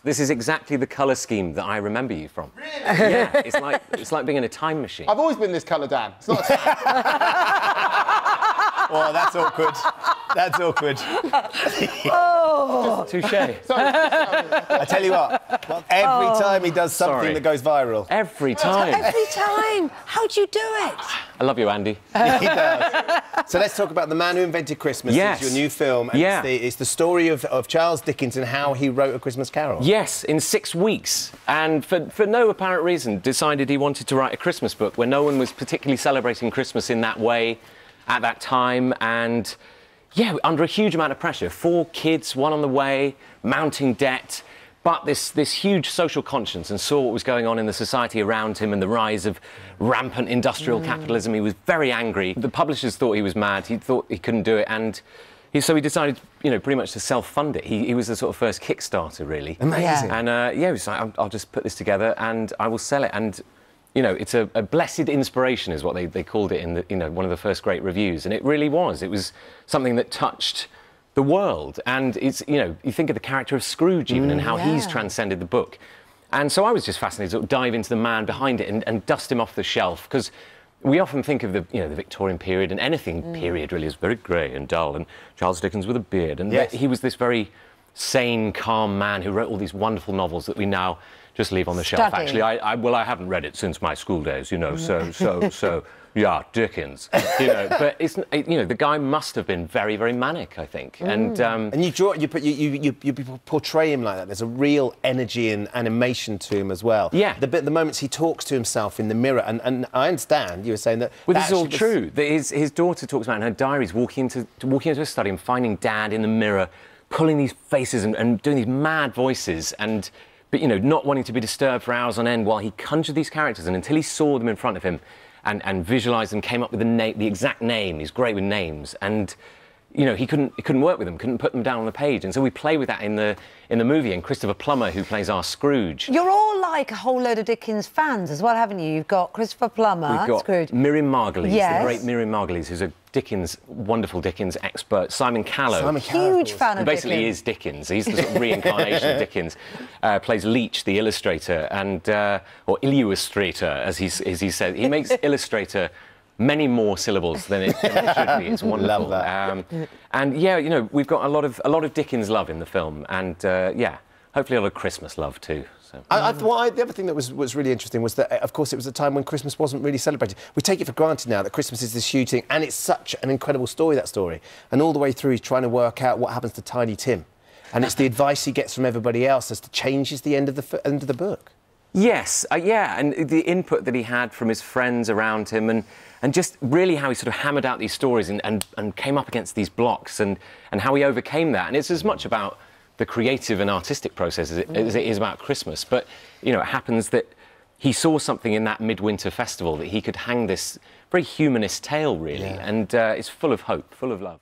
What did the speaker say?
This is exactly the colour scheme that I remember you from. Really? Yeah, it's like being in a time machine. I've always been this colour, Dan. It's not a Oh, that's awkward. That's awkward. Oh, touché. I tell you what, every time he does something that goes viral. Every time. Every time. How do you do it? I love you, Andy. He does. So let's talk about The Man Who Invented Christmas. Yes. It's your new film. And it's the story of Charles Dickens and how he wrote A Christmas Carol. Yes, in 6 weeks. And for no apparent reason, decided he wanted to write a Christmas book where no one was particularly celebrating Christmas in that way at that time. And, yeah, under a huge amount of pressure. 4 kids, one on the way, mounting debt, but this huge social conscience, and saw what was going on in the society around him and the rise of rampant industrial capitalism. He was very angry. The publishers thought he was mad. He thought he couldn't do it, and so he decided, you know, pretty much to self-fund it. He was the sort of first Kickstarter, really. Amazing. And, yeah, he was like, I'll just put this together and I will sell it. And, you know, it's a blessed inspiration is what they called it in the, you know, one of the first great reviews. And it really was. It was something that touched the world. And it's, you know, you think of the character of Scrooge even and how he's transcended the book. And so I was just fascinated to sort of dive into the man behind it and dust him off the shelf, because we often think of the, you know, the Victorian period, and anything period really is very grey and dull, and Charles Dickens with a beard. And he was this very sane, calm man who wrote all these wonderful novels that we now just leave on the shelf. Actually, I haven't read it since my school days, you know, so, yeah, Dickens, you know. But it's, you know, the guy must have been very, very manic, I think. And you portray him like that. There's a real energy and animation to him as well. Yeah. The moments he talks to himself in the mirror, and I understand you were saying that. Well, this is all true. His daughter talks about in her diaries walking into a study and finding Dad in the mirror, pulling these faces and doing these mad voices, but you know, not wanting to be disturbed for hours on end while he conjured these characters, and until he saw them in front of him and visualised them, came up with the exact name. He's great with names, and you know, he couldn't work with them, couldn't put them down on the page, and so we play with that in the movie. And Christopher Plummer, who plays our Scrooge. You're all like a whole load of Dickens fans as well, haven't you? You've got Christopher Plummer, we've got Scrooge. Miriam Margolyes, the great Miriam Margolyes, who's a wonderful Dickens expert. Simon Callow, huge fan of Dickens. Basically is Dickens. He's the sort of reincarnation of Dickens. Plays Leech, the illustrator, and or illustrator, as he said. He makes illustrator many more syllables than it should be. It's wonderful. Love that. And yeah, you know, we've got a lot of Dickens love in the film, and yeah, hopefully a lot of Christmas love too. So. The other thing that was really interesting was that, of course, it was a time when Christmas wasn't really celebrated. We take it for granted now that Christmas is this huge thing, and it's such an incredible story, that story. And all the way through, he's trying to work out what happens to Tiny Tim, and it's the advice he gets from everybody else as to changes the end of the book. Yes, yeah, and the input that he had from his friends around him, and just really how he sort of hammered out these stories and came up against these blocks, and how he overcame that. And it's as much about the creative and artistic process as it is about Christmas. But, you know, it happens that he saw something in that midwinter festival that he could hang this very humanist tale, really, and it's full of hope, full of love.